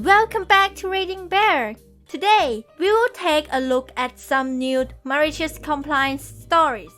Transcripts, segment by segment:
Welcome back to Reading Bear. Today, we will take a look at some new malicious compliance stories.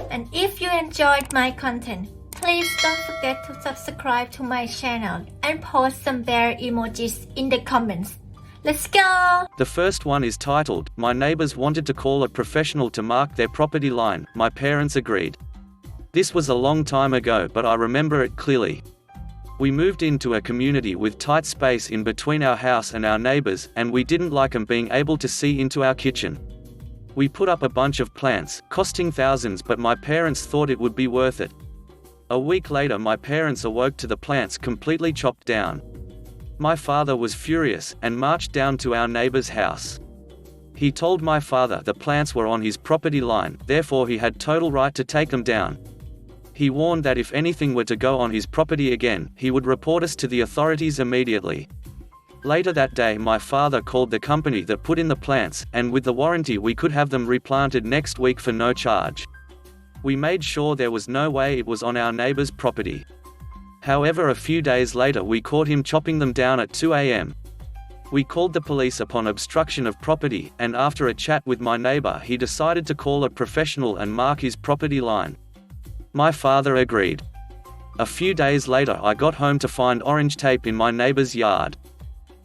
And if you enjoyed my content, please don't forget to subscribe to my channel and post some bear emojis in the comments. Let's go! The first one is titled, "My neighbors wanted to call a professional to mark their property line. My parents agreed." This was a long time ago, but I remember it clearly. We moved into a community with tight space in between our house and our neighbors, and we didn't like them being able to see into our kitchen. We put up a bunch of plants, costing thousands, but my parents thought it would be worth it. A week later, my parents awoke to the plants completely chopped down. My father was furious, and marched down to our neighbor's house. He told my father the plants were on his property line, therefore he had total right to take them down. He warned that if anything were to go on his property again, he would report us to the authorities immediately. Later that day, my father called the company that put in the plants, and with the warranty we could have them replanted next week for no charge. We made sure there was no way it was on our neighbor's property. However, a few days later we caught him chopping them down at 2 a.m. We called the police upon obstruction of property, and after a chat with my neighbor, he decided to call a professional and mark his property line. My father agreed. A few days later, I got home to find orange tape in my neighbor's yard.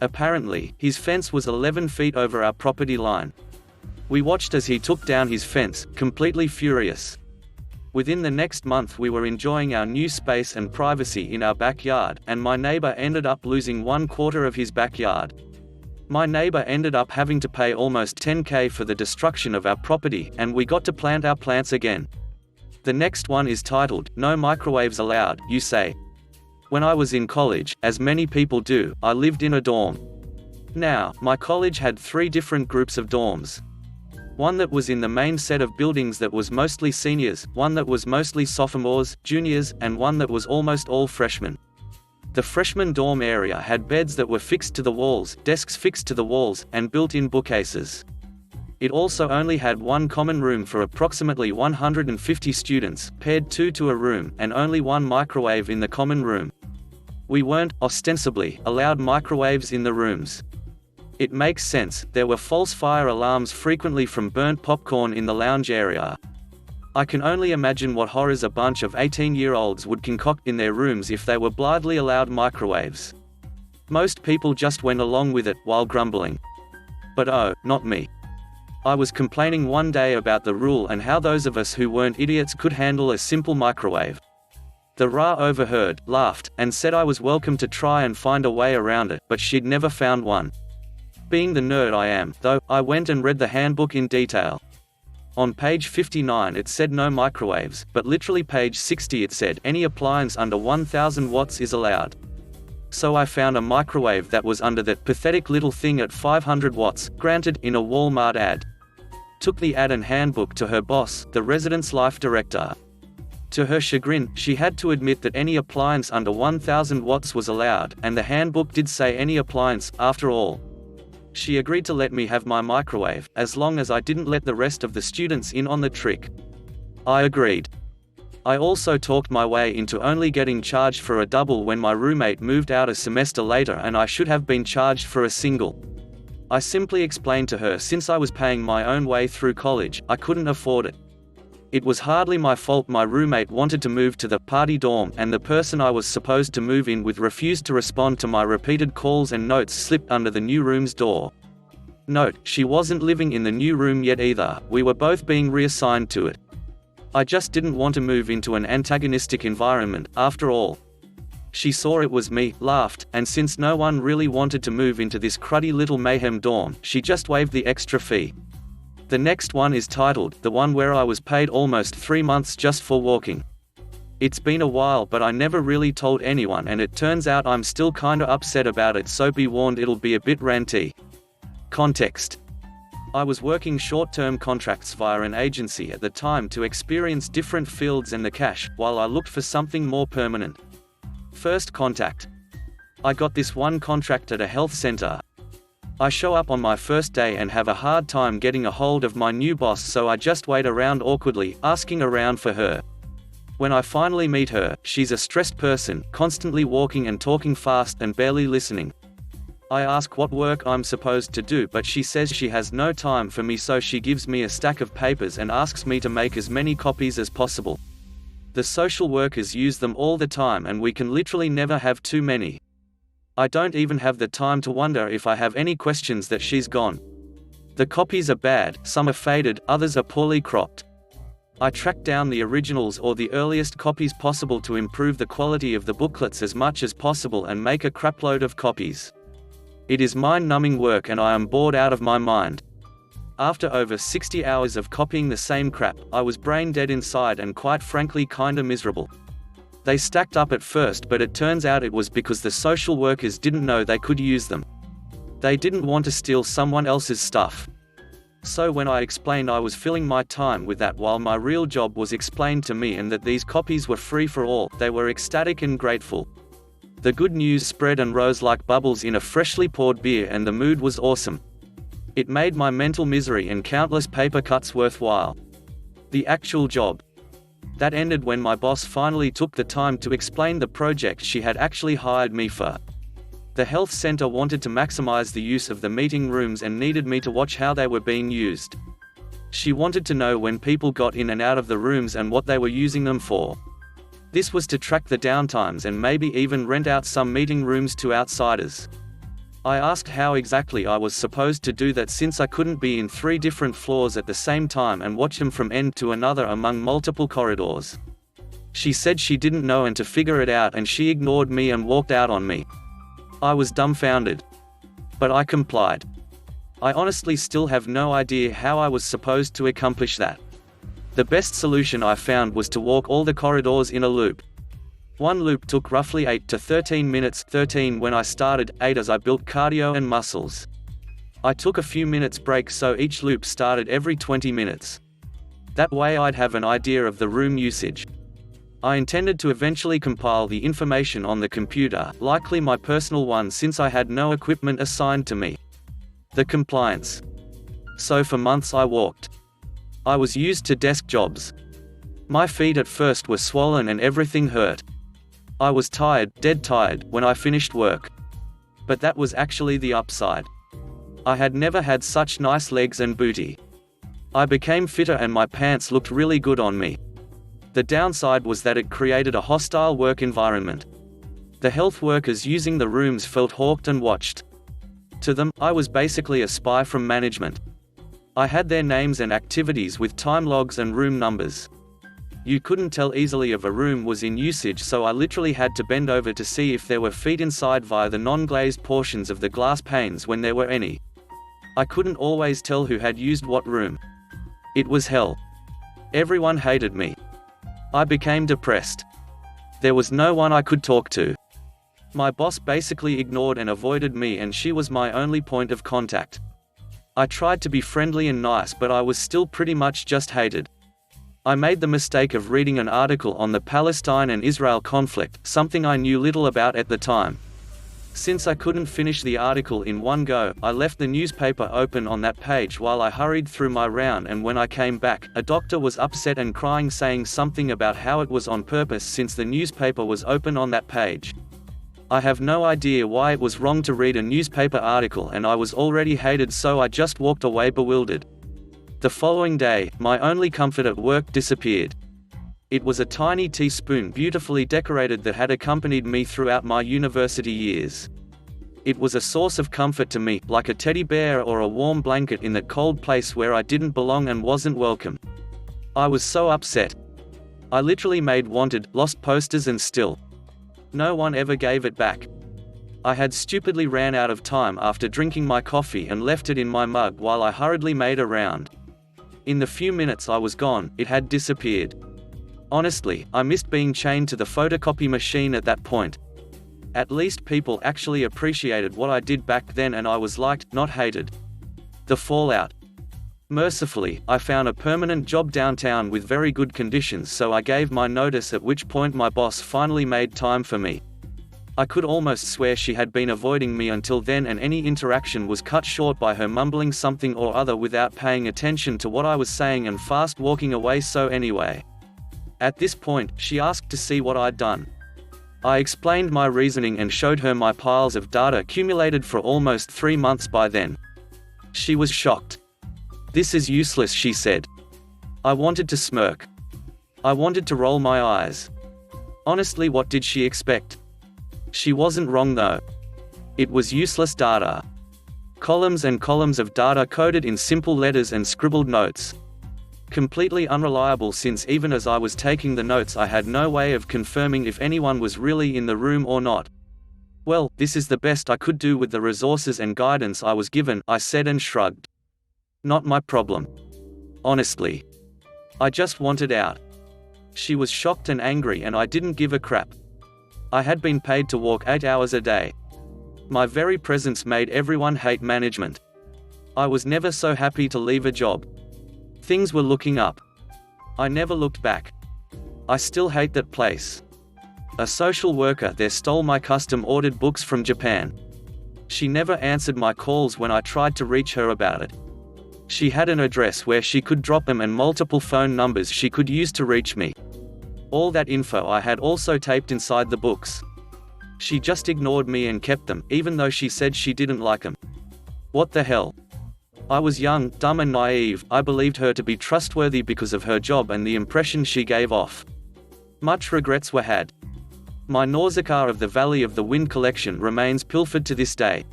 Apparently, his fence was 11 feet over our property line. We watched as he took down his fence, completely furious. Within the next month, we were enjoying our new space and privacy in our backyard, and my neighbor ended up losing 1/4 of his backyard. My neighbor ended up having to pay almost $10,000 for the destruction of our property, and we got to plant our plants again. The next one is titled, "No Microwaves Allowed, You Say." When I was in college, as many people do, I lived in a dorm. Now, my college had 3 different groups of dorms. One that was in the main set of buildings that was mostly seniors, one that was mostly sophomores, juniors, and one that was almost all freshmen. The freshman dorm area had beds that were fixed to the walls, desks fixed to the walls, and built-in bookcases. It also only had one common room for approximately 150 students, paired 2 to a room, and only one microwave in the common room. We weren't, ostensibly, allowed microwaves in the rooms. It makes sense, there were false fire alarms frequently from burnt popcorn in the lounge area. I can only imagine what horrors a bunch of 18-year-olds would concoct in their rooms if they were blithely allowed microwaves. Most people just went along with it, while grumbling. But oh, not me. I was complaining one day about the rule and how those of us who weren't idiots could handle a simple microwave. The Ra overheard, laughed, and said I was welcome to try and find a way around it, but she'd never found one. Being the nerd I am, though, I went and read the handbook in detail. On page 59 it said no microwaves, but literally page 60 it said any appliance under 1000 watts is allowed. So I found a microwave that was under that pathetic little thing at 500 watts, granted, in a Walmart ad. Took the ad and handbook to her boss, the residence life director. To her chagrin, she had to admit that any appliance under 1000 watts was allowed, and the handbook did say any appliance, after all. She agreed to let me have my microwave, as long as I didn't let the rest of the students in on the trick. I agreed. I also talked my way into only getting charged for a double when my roommate moved out a semester later and I should have been charged for a single. I simply explained to her since I was paying my own way through college, I couldn't afford it. It was hardly my fault my roommate wanted to move to the party dorm and the person I was supposed to move in with refused to respond to my repeated calls and notes slipped under the new room's door. Note, she wasn't living in the new room yet either, we were both being reassigned to it. I just didn't want to move into an antagonistic environment, after all. She saw it was me, laughed, and since no one really wanted to move into this cruddy little mayhem dorm, she just waived the extra fee. The next one is titled, "The One Where I Was Paid Almost 3 months just for walking." It's been a while, but I never really told anyone, and it turns out I'm still kinda upset about it, so be warned it'll be a bit ranty. Context. I was working short-term contracts via an agency at the time to experience different fields and the cash, while I looked for something more permanent. First contact. I got this one contract at a health center. I show up on my first day and have a hard time getting a hold of my new boss, so I just wait around awkwardly, asking around for her. When I finally meet her, she's a stressed person, constantly walking and talking fast and barely listening. I ask what work I'm supposed to do, but she says she has no time for me, so she gives me a stack of papers and asks me to make as many copies as possible. The social workers use them all the time and we can literally never have too many. I don't even have the time to wonder if I have any questions that she's gone. The copies are bad, some are faded, others are poorly cropped. I track down the originals or the earliest copies possible to improve the quality of the booklets as much as possible and make a crapload of copies. It is mind-numbing work and I am bored out of my mind. After over 60 hours of copying the same crap, I was brain dead inside and quite frankly kinda miserable. They stacked up at first, but it turns out it was because the social workers didn't know they could use them. They didn't want to steal someone else's stuff. So when I explained I was filling my time with that while my real job was explained to me and that these copies were free for all, they were ecstatic and grateful. The good news spread and rose like bubbles in a freshly poured beer and the mood was awesome. It made my mental misery and countless paper cuts worthwhile. The actual job. That ended when my boss finally took the time to explain the project she had actually hired me for. The health center wanted to maximize the use of the meeting rooms and needed me to watch how they were being used. She wanted to know when people got in and out of the rooms and what they were using them for. This was to track the downtimes and maybe even rent out some meeting rooms to outsiders. I asked how exactly I was supposed to do that since I couldn't be in 3 different floors at the same time and watch them from end to another among multiple corridors. She said she didn't know and to figure it out, and she ignored me and walked out on me. I was dumbfounded. But I complied. I honestly still have no idea how I was supposed to accomplish that. The best solution I found was to walk all the corridors in a loop. One loop took roughly 8 to 13 minutes, 13 when I started, 8 as I built cardio and muscles. I took a few minutes break so each loop started every 20 minutes. That way I'd have an idea of the room usage. I intended to eventually compile the information on the computer, likely my personal one since I had no equipment assigned to me. The compliance. So for months I walked. I was used to desk jobs. My feet at first were swollen and everything hurt. I was tired, dead tired, when I finished work. But that was actually the upside. I had never had such nice legs and booty. I became fitter and my pants looked really good on me. The downside was that it created a hostile work environment. The health workers using the rooms felt hawked and watched. To them, I was basically a spy from management. I had their names and activities with time logs and room numbers. You couldn't tell easily if a room was in usage, so I literally had to bend over to see if there were feet inside via the non-glazed portions of the glass panes when there were any. I couldn't always tell who had used what room. It was hell. Everyone hated me. I became depressed. There was no one I could talk to. My boss basically ignored and avoided me, and she was my only point of contact. I tried to be friendly and nice, but I was still pretty much just hated. I made the mistake of reading an article on the Palestine and Israel conflict, something I knew little about at the time. Since I couldn't finish the article in one go, I left the newspaper open on that page while I hurried through my round, and when I came back, a doctor was upset and crying, saying something about how it was on purpose since the newspaper was open on that page. I have no idea why it was wrong to read a newspaper article, and I was already hated, so I just walked away bewildered. The following day, my only comfort at work disappeared. It was a tiny teaspoon beautifully decorated that had accompanied me throughout my university years. It was a source of comfort to me, like a teddy bear or a warm blanket in that cold place where I didn't belong and wasn't welcome. I was so upset. I literally made wanted, lost posters and still no one ever gave it back. I had stupidly ran out of time after drinking my coffee and left it in my mug while I hurriedly made a round. In the few minutes I was gone, it had disappeared. Honestly, I missed being chained to the photocopy machine at that point. At least people actually appreciated what I did back then, and I was liked, not hated. The fallout. Mercifully, I found a permanent job downtown with very good conditions, so I gave my notice, at which point my boss finally made time for me. I could almost swear she had been avoiding me until then, and any interaction was cut short by her mumbling something or other without paying attention to what I was saying and fast walking away. So anyway. At this point, she asked to see what I'd done. I explained my reasoning and showed her my piles of data accumulated for almost 3 months by then. She was shocked. "This is useless," she said. I wanted to smirk. I wanted to roll my eyes. Honestly, what did she expect? She wasn't wrong though. It was useless data. Columns and columns of data coded in simple letters and scribbled notes. Completely unreliable, since even as I was taking the notes I had no way of confirming if anyone was really in the room or not. "Well, this is the best I could do with the resources and guidance I was given," I said and shrugged. "Not my problem. Honestly. I just wanted out." She was shocked and angry, and I didn't give a crap. I had been paid to walk 8 hours a day. My very presence made everyone hate management. I was never so happy to leave a job. Things were looking up. I never looked back. I still hate that place. A social worker there stole my custom-ordered books from Japan. She never answered my calls when I tried to reach her about it. She had an address where she could drop them and multiple phone numbers she could use to reach me. All that info I had also taped inside the books. She just ignored me and kept them, even though she said she didn't like them. What the hell? I was young, dumb and naive. I believed her to be trustworthy because of her job and the impression she gave off. Much regrets were had. My Nausicaa of the Valley of the Wind collection remains pilfered to this day.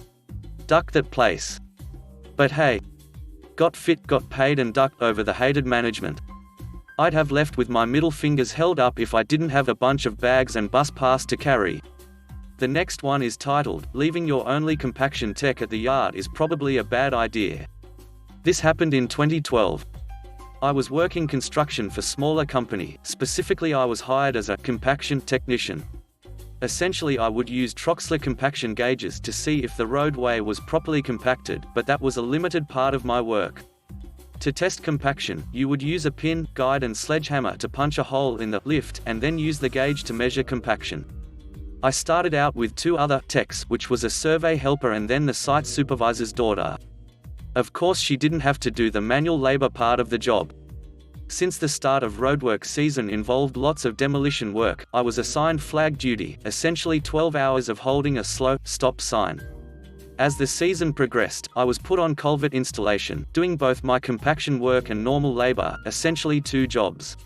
Duck that place. But hey. Got fit, got paid and ducked over the hated management. I'd have left with my middle fingers held up if I didn't have a bunch of bags and bus pass to carry. The next one is titled, "Leaving Your Only Compaction Tech at the Yard is Probably a Bad Idea." This happened in 2012. I was working construction for smaller company. Specifically, I was hired as a compaction technician. Essentially, I would use Troxler compaction gauges to see if the roadway was properly compacted, but that was a limited part of my work. To test compaction, you would use a pin, guide and sledgehammer to punch a hole in the lift, and then use the gauge to measure compaction. I started out with 2 other techs, which was a survey helper and then the site supervisor's daughter. Of course, she didn't have to do the manual labor part of the job. Since the start of roadwork season involved lots of demolition work, I was assigned flag duty, essentially 12 hours of holding a slow, stop sign. As the season progressed, I was put on culvert installation, doing both my compaction work and normal labor, essentially 2 jobs.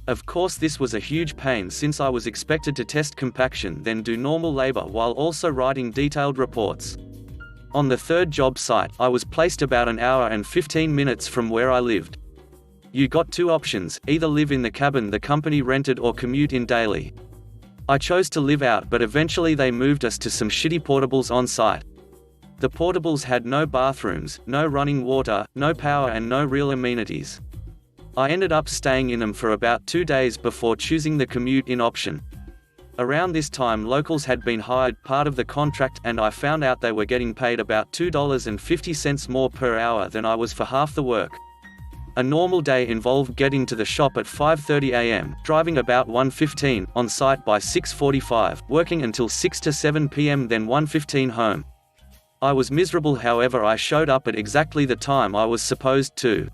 Of course, this was a huge pain since I was expected to test compaction then do normal labor while also writing detailed reports. On the 3rd job site, I was placed about an hour and 15 minutes from where I lived. You got 2 options, either live in the cabin the company rented or commute in daily. I chose to live out, but eventually they moved us to some shitty portables on site. The portables had no bathrooms, no running water, no power and no real amenities. I ended up staying in them for about 2 days before choosing the commute-in option. Around this time, locals had been hired part of the contract, and I found out they were getting paid about $2.50 more per hour than I was for half the work. A normal day involved getting to the shop at 5:30 a.m., driving about 1:15, on site by 6:45, working until 6 to 7 p.m., then 1:15 home. I was miserable, however I showed up at exactly the time I was supposed to.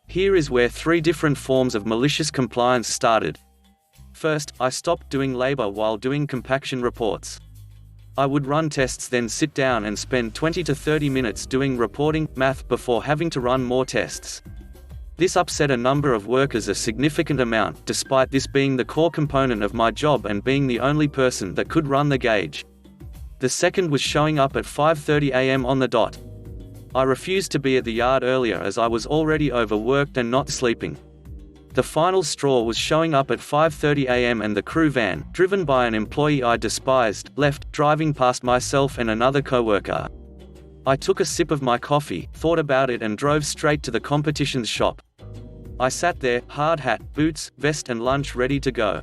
Here is where 3 different forms of malicious compliance started. First, I stopped doing labor while doing compaction reports. I would run tests, then sit down and spend 20 to 30 minutes doing reporting, math before having to run more tests. This upset a number of workers a significant amount, despite this being the core component of my job and being the only person that could run the gauge. The second was showing up at 5:30 a.m. on the dot. I refused to be at the yard earlier as I was already overworked and not sleeping. The final straw was showing up at 5:30 a.m. and the crew van, driven by an employee I despised, left, driving past myself and another coworker. I took a sip of my coffee, thought about it and drove straight to the competition's shop. I sat there, hard hat, boots, vest and lunch ready to go.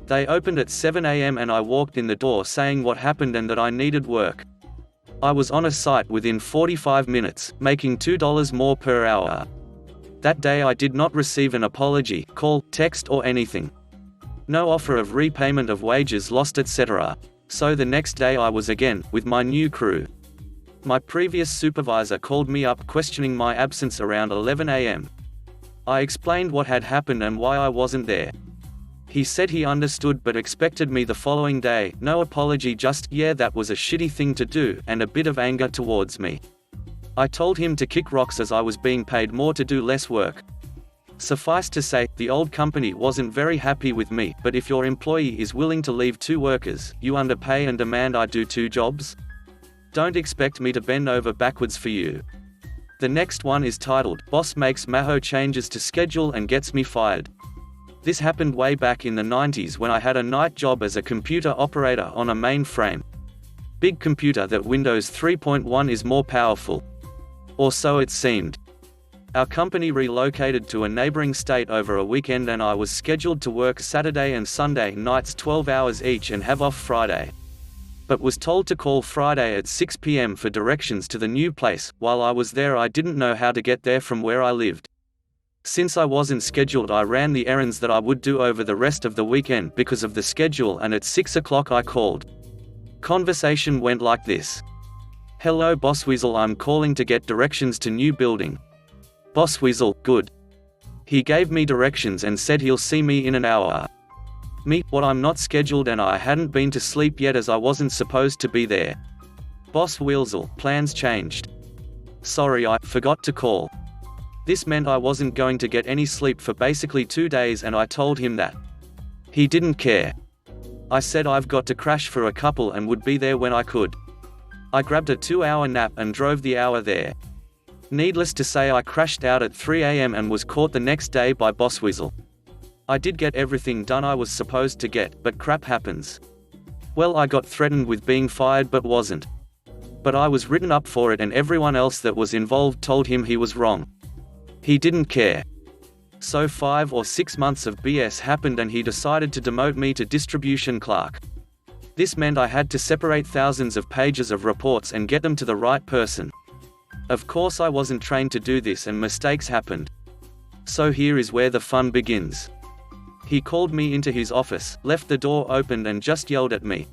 They opened at 7 a.m. and I walked in the door saying what happened and that I needed work. I was on a site within 45 minutes, making $2 more per hour. That day I did not receive an apology, call, text or anything. No offer of repayment of wages lost, etc. So the next day I was again, with my new crew. My previous supervisor called me up questioning my absence around 11 a.m. I explained what had happened and why I wasn't there. He said he understood but expected me the following day, no apology, just, yeah, that was a shitty thing to do, and a bit of anger towards me. I told him to kick rocks as I was being paid more to do less work. Suffice to say, the old company wasn't very happy with me, but if your employee is willing to leave 2 workers, you underpay and demand I do 2 jobs? Don't expect me to bend over backwards for you. The next one is titled, Boss Makes Maho Changes to Schedule and Gets Me Fired. This happened way back in the 90s when I had a night job as a computer operator on a mainframe. Big computer that Windows 3.1 is more powerful. Or so it seemed. Our company relocated to a neighboring state over a weekend and I was scheduled to work Saturday and Sunday nights 12 hours each and have off Friday. But was told to call Friday at 6 p.m. for directions to the new place. While I was there, I didn't know how to get there from where I lived. Since I wasn't scheduled, I ran the errands that I would do over the rest of the weekend because of the schedule, and at 6 o'clock I called. Conversation went like this. Hello Boss Weasel, I'm calling to get directions to new building. Boss Weasel, good. He gave me directions and said he'll see me in an hour. Me, what, I'm not scheduled and I hadn't been to sleep yet as I wasn't supposed to be there. Boss Weasel, plans changed. Sorry, I forgot to call. This meant I wasn't going to get any sleep for basically 2 days and I told him that. He didn't care. I said I've got to crash for a couple and would be there when I could. I grabbed a 2-hour nap and drove the hour there. Needless to say, I crashed out at 3 a.m. and was caught the next day by Boss Weasel. I did get everything done I was supposed to get, but crap happens. Well, I got threatened with being fired but wasn't. But I was written up for it and everyone else that was involved told him he was wrong. He didn't care. So 5 or 6 months of BS happened and he decided to demote me to distribution clerk. This meant I had to separate thousands of pages of reports and get them to the right person. Of course I wasn't trained to do this and mistakes happened. So here is where the fun begins. He called me into his office, left the door open and just yelled at me.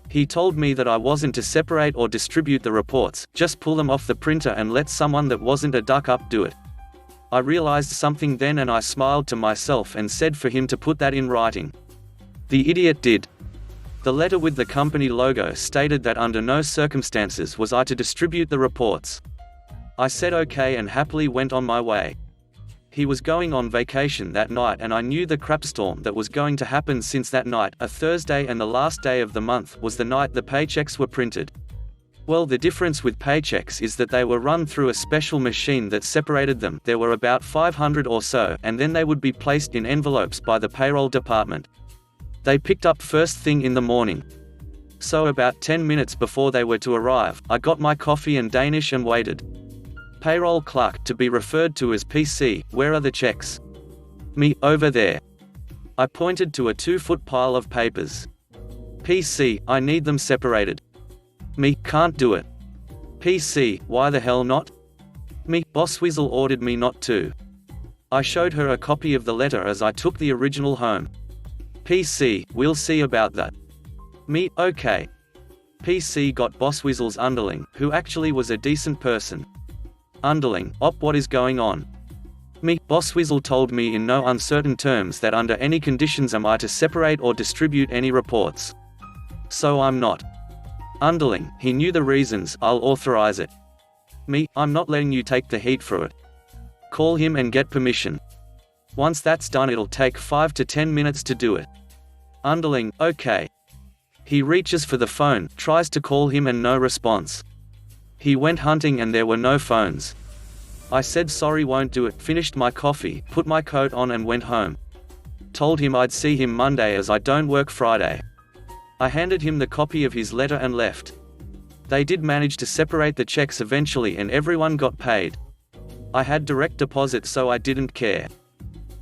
He told me that I wasn't to separate or distribute the reports, just pull them off the printer and let someone that wasn't a duck up do it. I realized something then and I smiled to myself and said for him to put that in writing. The idiot did. The letter with the company logo stated that under no circumstances was I to distribute the reports. I said okay and happily went on my way. He was going on vacation that night and I knew the crapstorm that was going to happen since that night, a Thursday and the last day of the month, was the night the paychecks were printed. Well, the difference with paychecks is that they were run through a special machine that separated them. There were about 500 or so, and then they would be placed in envelopes by the payroll department. They picked up first thing in the morning. So about 10 minutes before they were to arrive, I got my coffee and Danish and waited. Payroll clerk, to be referred to as PC, where are the checks? Me, over there. I pointed to a 2-foot pile of papers. PC, I need them separated. Me, can't do it. PC, why the hell not? Me, Boss Weasel ordered me not to. I showed her a copy of the letter as I took the original home. PC, we'll see about that. Me, okay. PC got Boss Weasel's underling, who actually was a decent person. Underling, op, what is going on? Me, Boss Weasel told me in no uncertain terms that under any conditions am I to separate or distribute any reports. So I'm not. Underling, he knew the reasons, I'll authorize it. Me, I'm not letting you take the heat for it. Call him and get permission. Once that's done it'll take 5 to 10 minutes to do it. Underling, okay. He reaches for the phone, tries to call him and no response. He went hunting and there were no phones. I said sorry, won't do it, finished my coffee, put my coat on and went home. Told him I'd see him Monday as I don't work Friday. I handed him the copy of his letter and left. They did manage to separate the checks eventually and everyone got paid. I had direct deposit so I didn't care.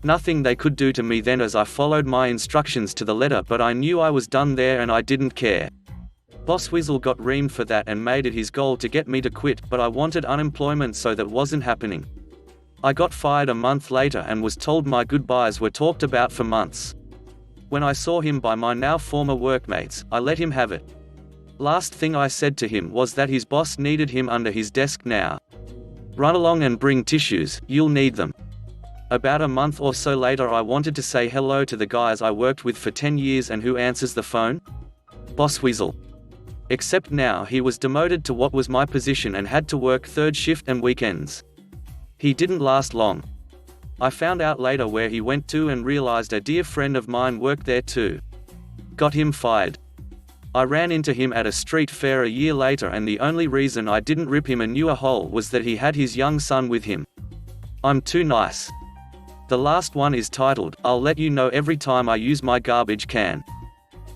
Nothing they could do to me then as I followed my instructions to the letter, but I knew I was done there and I didn't care. Boss Weasel got reamed for that and made it his goal to get me to quit, but I wanted unemployment so that wasn't happening. I got fired a month later and was told my goodbyes were talked about for months. When I saw him by my now former workmates, I let him have it. Last thing I said to him was that his boss needed him under his desk now. Run along and bring tissues, you'll need them. About a month or so later I wanted to say hello to the guys I worked with for 10 years, and who answers the phone? Boss Weasel. Except now he was demoted to what was my position and had to work third shift and weekends. He didn't last long. I found out later where he went to and realized a dear friend of mine worked there too. Got him fired. I ran into him at a street fair a year later, and the only reason I didn't rip him a new hole was that he had his young son with him. I'm too nice. The last one is titled, I'll let you know every time I use my garbage can.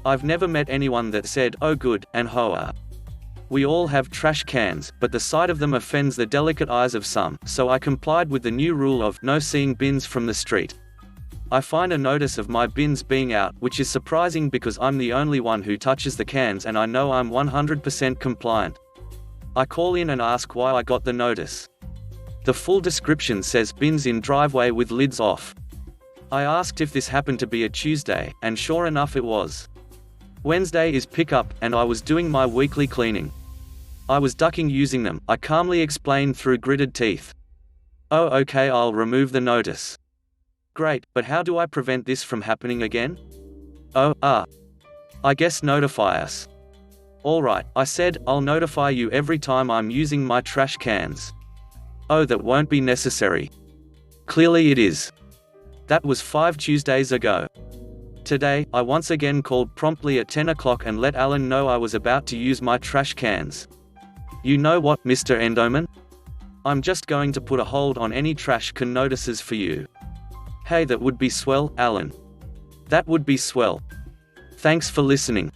I've never met anyone that said, oh good, and hoa. We all have trash cans, but the sight of them offends the delicate eyes of some, so I complied with the new rule of no seeing bins from the street. I find a notice of my bins being out, which is surprising because I'm the only one who touches the cans and I know I'm 100% compliant. I call in and ask why I got the notice. The full description says bins in driveway with lids off. I asked if this happened to be a Tuesday, and sure enough it was. Wednesday is pickup, and I was doing my weekly cleaning. I was ducking using them, I calmly explained through gritted teeth. Oh okay, I'll remove the notice. Great, but how do I prevent this from happening again? Oh, I guess notify us. Alright, I said, I'll notify you every time I'm using my trash cans. Oh, that won't be necessary. Clearly it is. That was 5 Tuesdays ago. Today, I once again called promptly at 10 o'clock and let Alan know I was about to use my trash cans. You know what, Mr. Endoman? I'm just going to put a hold on any trash can notices for you. Hey, that would be swell, Alan. That would be swell. Thanks for listening.